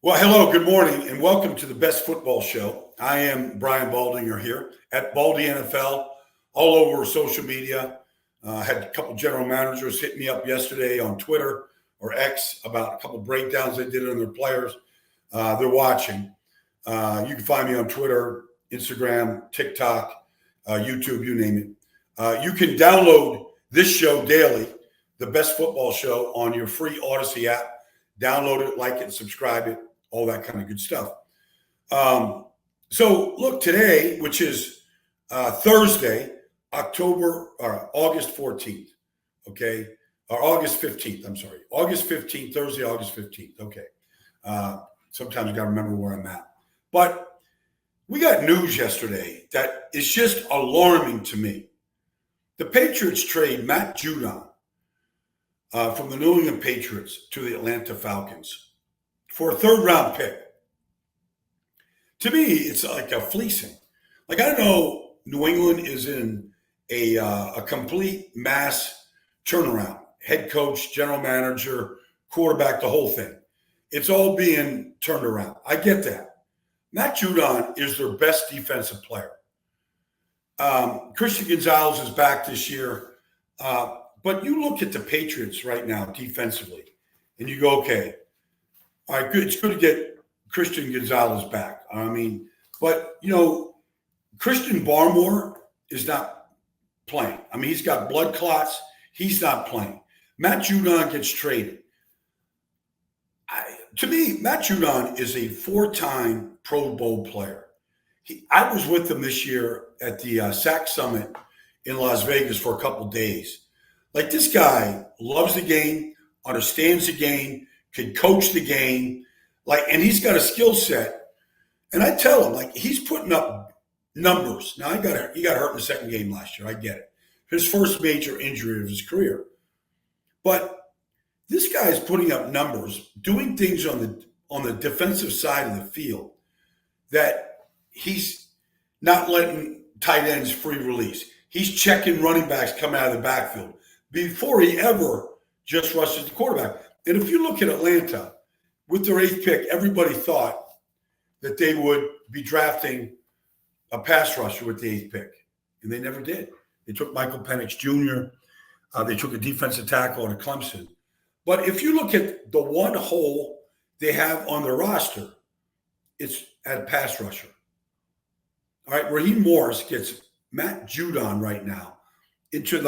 Well, hello, good morning, and welcome to the Best Football Show. I am Brian Baldinger here at Baldy NFL, all over social media. Had a couple general managers hit me up yesterday on Twitter or X about a couple breakdowns they did on their players. They're watching. You can find me on Twitter, Instagram, TikTok, YouTube, you name it. You can download this show daily, the Best Football Show, on your free Odyssey app. Download it, like it, subscribe it, all that kind of good stuff. So look, today, which is Thursday, August 14th, okay? Or August 15th, I'm sorry. August 15th, Thursday, August 15th, okay. Sometimes you got to remember where I'm at. But we got news yesterday that is just alarming to me. The Patriots trade Matt Judon from the New England Patriots to the Atlanta Falcons for a third-round pick. To me, it's like a fleecing. Like, I know New England is in a complete mass turnaround. Head coach, general manager, quarterback, the whole thing. It's all being turned around. I get that. Matt Judon is their best defensive player. Christian Gonzalez is back this year. But you look at the Patriots right now defensively, and you go, okay, all right, good. It's good to get Christian Gonzalez back. I mean, but, Christian Barmore is not playing. I mean, he's got blood clots. He's not playing. Matt Judon gets traded. To me, Matt Judon is a four-time Pro Bowl player. I was with him this year at the SAC Summit in Las Vegas for a couple days. Like, this guy loves the game, understands the game, can coach the game, and he's got a skill set. And I tell him, he's putting up numbers. Now, he got hurt in the second game last year. I get it. His first major injury of his career. But this guy's putting up numbers, doing things on the defensive side of the field that he's not letting tight ends free release. He's checking running backs coming out of the backfield before he ever just rushes the quarterback. And if you look at Atlanta, with their 8th pick, everybody thought that they would be drafting a pass rusher with the 8th pick, and they never did. They took Michael Penix Jr. They took a defensive tackle out of Clemson. But if you look at the one hole they have on their roster, it's at pass rusher. All right, Raheem Morris gets Matt Judon right now into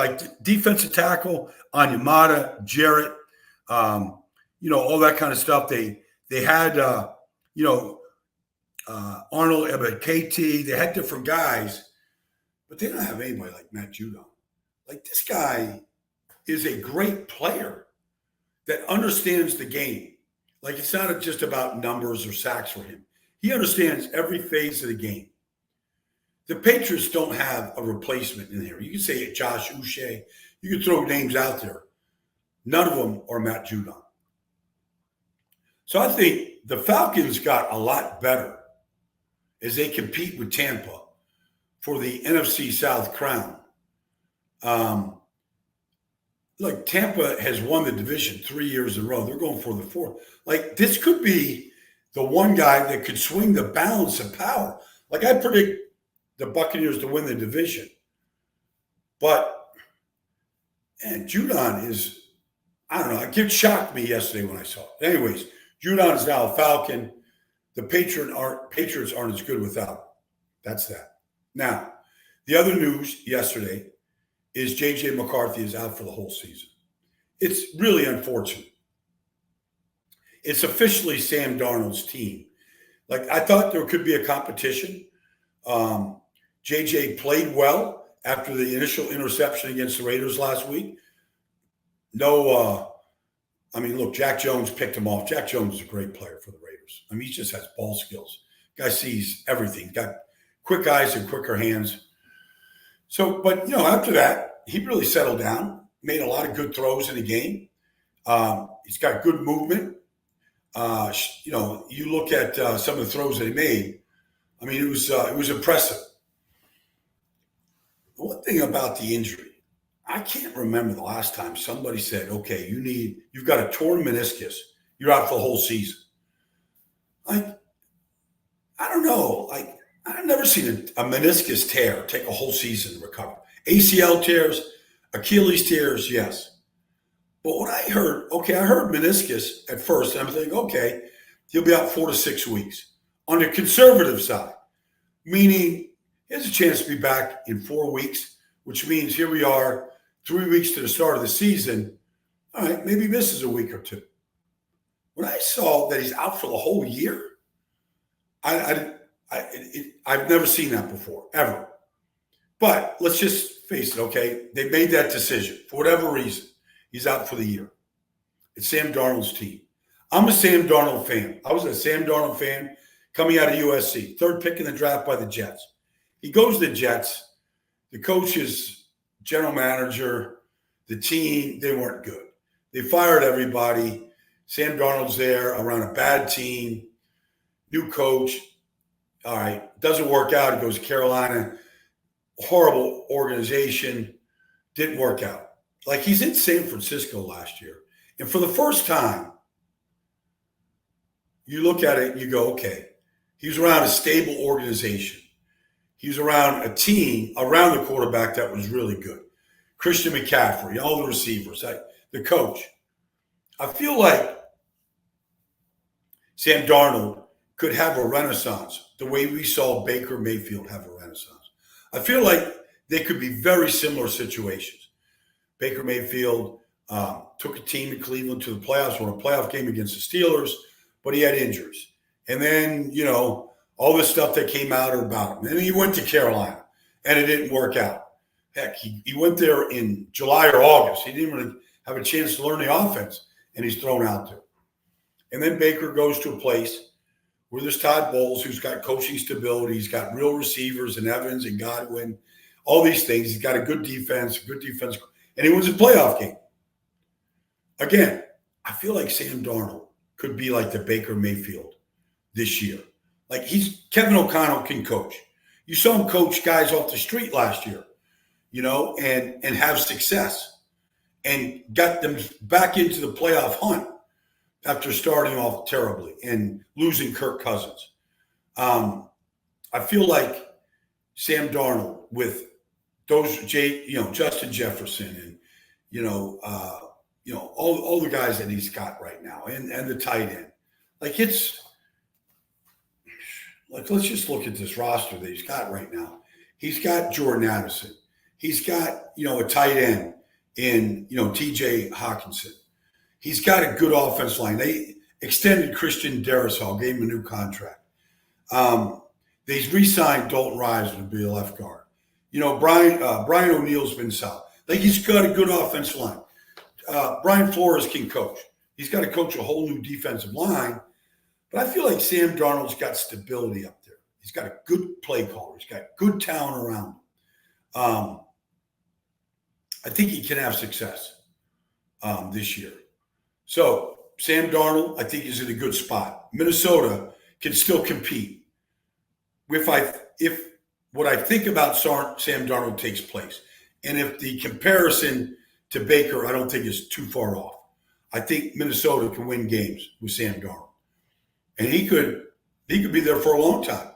defensive tackle, Onyemata, Jarrett, all that kind of stuff. They had, Arnold Ebiketie. They had different guys, but they don't have anybody like Matt Judon. This guy is a great player that understands the game. It's not just about numbers or sacks for him. He understands every phase of the game. The Patriots don't have a replacement in here. You can say Josh Uche. You can throw names out there. None of them are Matt Judon. So I think the Falcons got a lot better as they compete with Tampa for the NFC South crown. Tampa has won the division 3 years in a row. They're going for the fourth. This could be the one guy that could swing the balance of power. I predict the Buccaneers to win the division. But, Judon is, I don't know, it shocked me yesterday when I saw it. Anyways, Judon is now a Falcon. The Patriots aren't as good without him. That's that. Now, the other news yesterday is J.J. McCarthy is out for the whole season. It's really unfortunate. It's officially Sam Darnold's team. I thought there could be a competition. J.J. played well after the initial interception against the Raiders last week. Jack Jones picked him off. Jack Jones is a great player for the Raiders. He just has ball skills. Guy sees everything. Got quick eyes and quicker hands. So, but, after that, he really settled down, made a lot of good throws in the game. He's got good movement. You look at some of the throws that he made. It was impressive. The one thing about the injury, I can't remember the last time somebody said, okay, you've got a torn meniscus. You're out for the whole season. Like, I don't know. Like, I've never seen a meniscus tear take a whole season to recover. ACL tears, Achilles tears, yes. But when I heard, okay, I heard meniscus at first, and I'm thinking, okay, he'll be out 4 to 6 weeks. On the conservative side, meaning he has a chance to be back in 4 weeks, which means here we are, 3 weeks to the start of the season. All right, maybe he misses a week or two. When I saw that he's out for the whole year, I've never seen that before, ever. But let's just face it, okay? They made that decision for whatever reason. He's out for the year. It's Sam Darnold's team. I'm a Sam Darnold fan. I was a Sam Darnold fan coming out of USC, third pick in the draft by the Jets. He goes to the Jets. The coaches, general manager, the team, they weren't good. They fired everybody. Sam Darnold's there around a bad team, new coach. All right, doesn't work out. He goes to Carolina. Horrible organization. Didn't work out. Like, he's in San Francisco last year. And for the first time, you look at it and you go, okay, he was around a stable organization. He was around a team, around the quarterback that was really good. Christian McCaffrey, all the receivers, the coach. I feel like Sam Darnold could have a renaissance the way we saw Baker Mayfield have a renaissance. I feel like they could be very similar situations. Baker Mayfield took a team in Cleveland to the playoffs, won a playoff game against the Steelers, but he had injuries. And then, all this stuff that came out about him. And he went to Carolina, and it didn't work out. Heck, he went there in July or August. He didn't really have a chance to learn the offense, and he's thrown out there. And then Baker goes to a place where there's Todd Bowles, who's got coaching stability. He's got real receivers and Evans and Godwin, all these things. He's got a good defense, and he wins a playoff game. Again, I feel like Sam Darnold could be like the Baker Mayfield this year. Like, Kevin O'Connell can coach. You saw him coach guys off the street last year, and have success and got them back into the playoff hunt after starting off terribly and losing Kirk Cousins. I feel like Sam Darnold with those Justin Jefferson and all the guys that he's got right now and the tight end. Let's just look at this roster that he's got right now. He's got Jordan Addison. He's got, a tight end in, TJ Hawkinson. He's got a good offense line. They extended Christian Darrisaw, gave him a new contract. They re-signed Dalton Risner to be a left guard. Brian O'Neill's been solid. He's got a good offensive line. Brian Flores can coach. He's got to coach a whole new defensive line. But I feel like Sam Darnold's got stability up there. He's got a good play caller. He's got good talent around him. I think he can have success this year. So Sam Darnold, I think, is in a good spot. Minnesota can still compete if what I think about Sam Darnold takes place. And if the comparison to Baker, I don't think is too far off. I think Minnesota can win games with Sam Darnold. And he could be there for a long time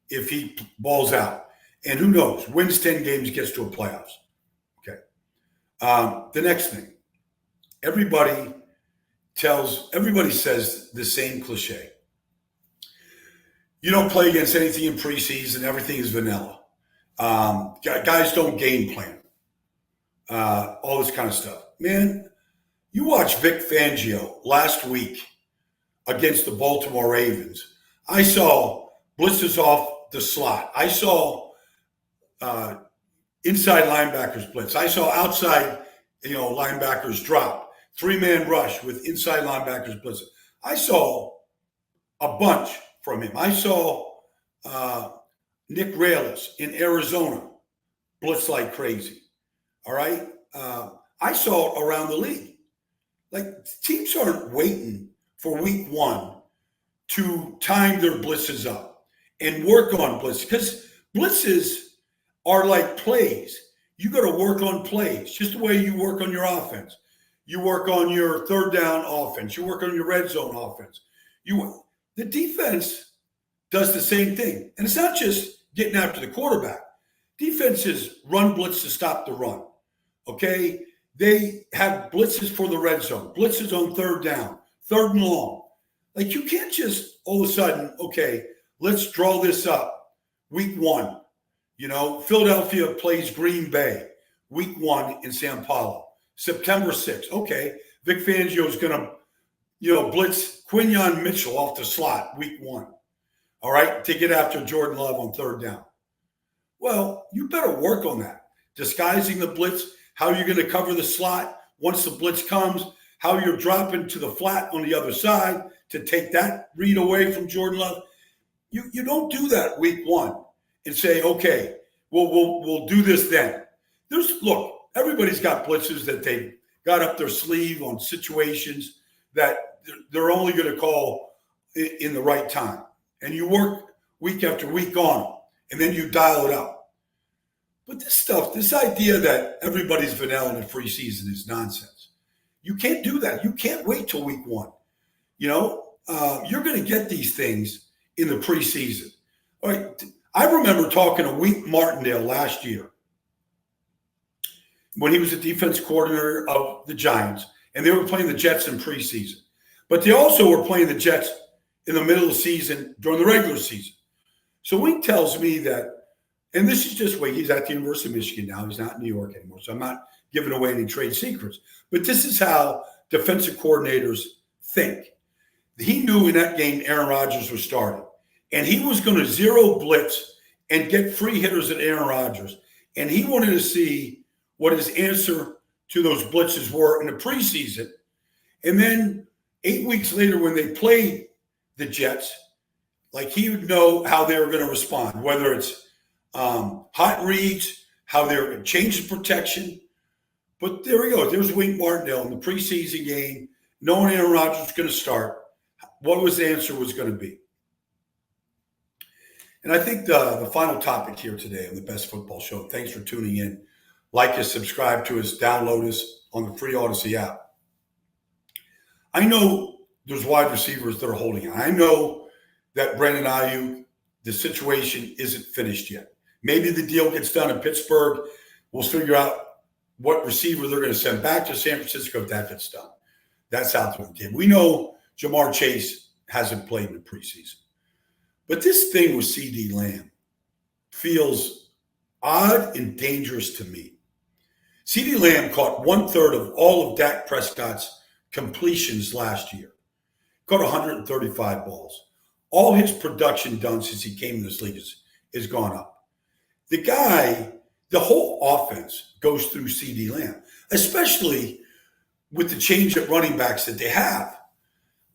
if he balls out. And who knows, wins 10 games, gets to a playoffs. Okay. The next thing, everybody says the same cliche. You don't play against anything in preseason. Everything is vanilla. Guys don't game plan. All this kind of stuff. Man, you watch Vic Fangio last week against the Baltimore Ravens. I saw blitzes off the slot. I saw inside linebackers blitz. I saw outside, linebackers drop. 3-man rush with inside linebackers blitz. I saw a bunch from him. I saw Nick Rallis in Arizona blitz like crazy. All right? I saw it around the league. Teams aren't waiting for week one to time their blitzes up and work on blitzes, because blitzes are like plays. You got to work on plays, just the way you work on your offense. You work on your third down offense. You work on your red zone offense. the defense does the same thing. And it's not just getting after the quarterback. Defenses run blitz to stop the run. Okay? They have blitzes for the red zone, blitzes on third down, third and long. Like, you can't just all of a sudden, okay, let's draw this up. Week 1, Philadelphia plays Green Bay, week 1 in Sao Paulo, September 6th. Okay, Vic Fangio is going to, blitz Quinyon Mitchell off the slot week 1, all right, to get after Jordan Love on third down. Well, you better work on that. Disguising the blitz, how you're going to cover the slot once the blitz comes, how you're dropping to the flat on the other side to take that read away from Jordan Love. You don't do that week 1 and say, okay, we'll do this then. Look, everybody's got blitzes that they got up their sleeve on situations that they're only going to call in the right time. And you work week after week on them, and then you dial it up. But this idea that everybody's vanilla in the preseason is nonsense. You can't do that. You can't wait till week 1. You're going to get these things in the preseason. All right. I remember talking to Wink Martindale last year when he was the defense coordinator of the Giants, and they were playing the Jets in preseason. But they also were playing the Jets in the middle of the season during the regular season. So Wink tells me that, and this is just Wink, he's at the University of Michigan now. He's not in New York anymore, so I'm not giving away any trade secrets. But this is how defensive coordinators think. He knew in that game Aaron Rodgers was starting, and he was going to zero blitz and get free hitters at Aaron Rodgers. And he wanted to see what his answer to those blitzes were in the preseason. And then 8 weeks later, when they played the Jets, like, he would know how they were going to respond, whether it's hot reads, how they're going to change the protection. But there we go. There's Wink Martindale in the preseason game, knowing Aaron Rodgers was going to start, what was the answer was going to be. And I think the final topic here today on the Best Football Show, thanks for tuning in. Like us, subscribe to us, download us on the free Odyssey app. I know there's wide receivers that are holding on. I know that Brandon Ayuk, the situation isn't finished yet. Maybe the deal gets done in Pittsburgh. We'll figure out what receiver they're going to send back to San Francisco if that gets done. That's out there on the table. We know Jamar Chase hasn't played in the preseason. But this thing with CeeDee Lamb feels odd and dangerous to me. CeeDee Lamb caught 1/3 of all of Dak Prescott's completions last year. Caught 135 balls. All his production done since he came in this league is gone up. The guy, the whole offense goes through CeeDee Lamb, especially with the change at running backs that they have.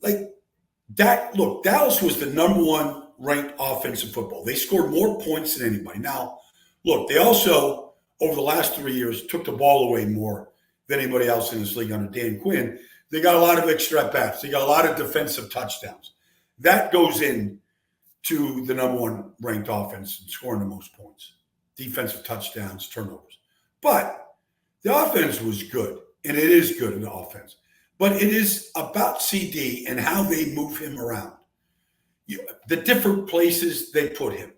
Like, Dallas was the number 1 ranked offense in football. They scored more points than anybody. Now, look, they also, over the last 3 years, took the ball away more than anybody else in this league under Dan Quinn. They got a lot of extra at-bats. They got a lot of defensive touchdowns. That goes in to the number 1 ranked offense in scoring the most points. Defensive touchdowns, turnovers. But the offense was good, and it is good in the offense. But it is about CD and how they move him around. The different places they put him.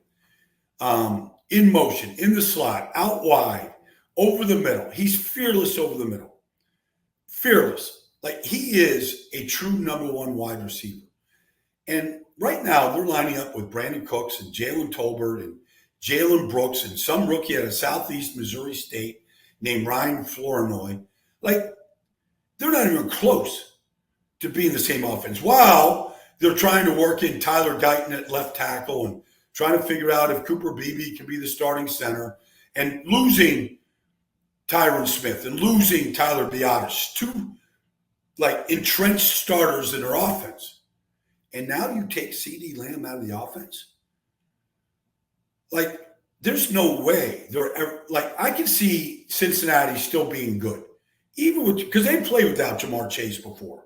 In motion, in the slot, out wide, over the middle. He's fearless over the middle. Fearless. Like, he is a true number 1 wide receiver. And right now, they're lining up with Brandon Cooks and Jalen Tolbert and Jalen Brooks and some rookie out of Southeast Missouri State named Ryan Flournoy. Like, they're not even close to being the same offense. While they're trying to work in Tyler Guyton at left tackle and trying to figure out if Cooper Beebe can be the starting center, and losing Tyron Smith and losing Tyler Biotis, 2 like entrenched starters in their offense. And now you take CeeDee Lamb out of the offense? Like, there's no way they're ever, like, I can see Cincinnati still being good. Even with, because they played without Jamar Chase before.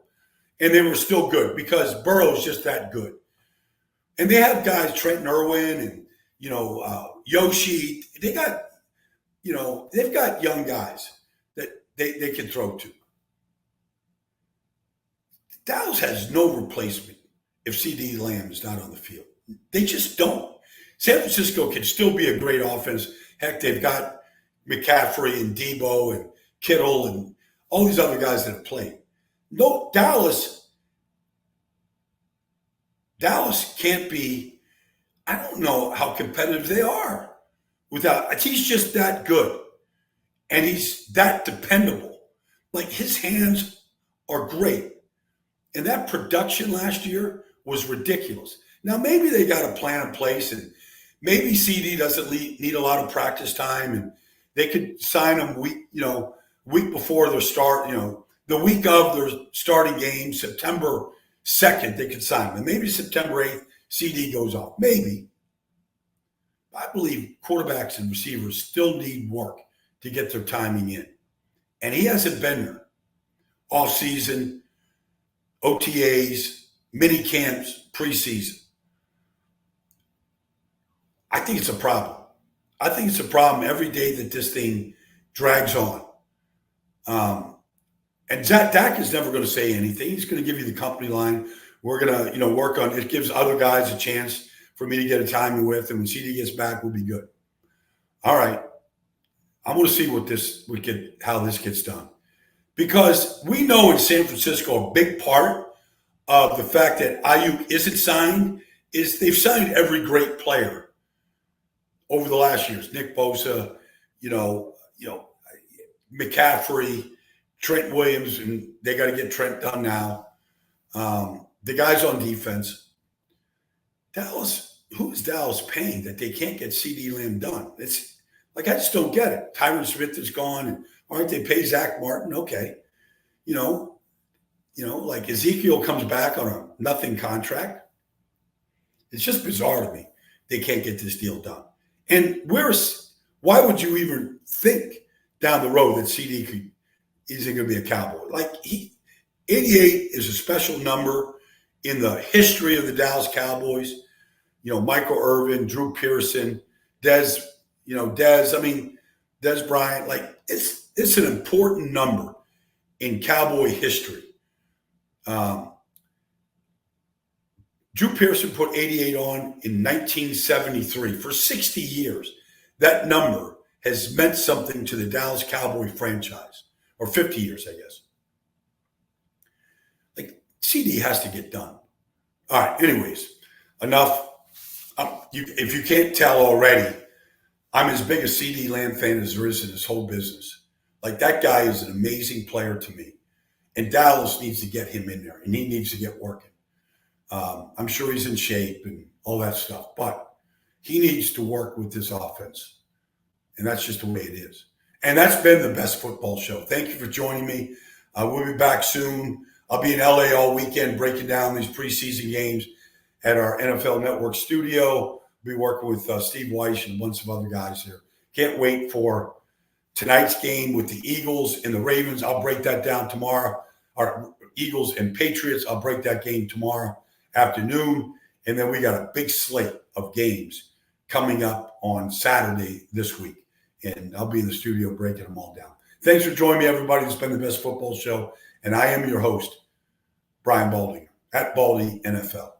And they were still good because Burrow's just that good. And they have guys, Trenton Irwin and, Yoshi. They got, they've got young guys that they can throw to. Dallas has no replacement if CeeDee Lamb is not on the field. They just don't. San Francisco can still be a great offense. Heck, they've got McCaffrey and Debo and Kittle and all these other guys that have played. No, Dallas can't be, I don't know how competitive they are without, he's just that good. And he's that dependable. Like, his hands are great. And that production last year was ridiculous. Now, maybe they got a plan in place, and maybe CD doesn't need a lot of practice time, and they could sign him week before their start, the week of their starting game, September 2nd, they could sign him. And maybe September 8th, CD goes off. Maybe. I believe quarterbacks and receivers still need work to get their timing in. And he hasn't been there. Off-season, OTAs, mini camps, preseason. I think it's a problem. I think it's a problem every day that this thing drags on. And Dak is never going to say anything. He's going to give you the company line. We're going to, work on it. It gives other guys a chance for me to get a timing with. And when CD gets back, we'll be good. All right. I want to see how this gets done. Because we know in San Francisco, a big part of the fact that Ayuk isn't signed is they've signed every great player over the last years. Nick Bosa, McCaffrey, Trent Williams, and they got to get Trent done now. The guys on defense. Dallas, who's Dallas paying that they can't get CeeDee Lamb done? It's like, I just don't get it. Tyron Smith is gone, and all right, they pay Zach Martin. Okay. Like Ezekiel comes back on a nothing contract. It's just bizarre to me. They can't get this deal done. And why would you even think down the road that CD isn't going to be a Cowboy? Like, 88 is a special number in the history of the Dallas Cowboys. Michael Irvin, Drew Pearson, Dez Bryant. Like, it's an important number in Cowboy history. Drew Pearson put 88 on in 1973. For 60 years, that number has meant something to the Dallas Cowboy franchise. Or 50 years, I guess. Like, CD has to get done. All right, anyways, enough. If you can't tell already, I'm as big a CeeDee Lamb fan as there is in this whole business. Like, that guy is an amazing player to me. And Dallas needs to get him in there, and he needs to get working. I'm sure he's in shape and all that stuff, but he needs to work with this offense. And that's just the way it is. And that's been the Best Football Show. Thank you for joining me. We'll be back soon. I'll be in LA all weekend breaking down these preseason games at our NFL Network studio. We'll be working with Steve Weiss and a bunch of other guys here. Can't wait for tonight's game with the Eagles and the Ravens. I'll break that down tomorrow. Our Eagles and Patriots, I'll break that game tomorrow afternoon. And then we got a big slate of games coming up on Saturday this week. And I'll be in the studio breaking them all down. Thanks for joining me, everybody. It's been the Best Football Show. And I am your host, Brian Baldinger, at Baldy NFL.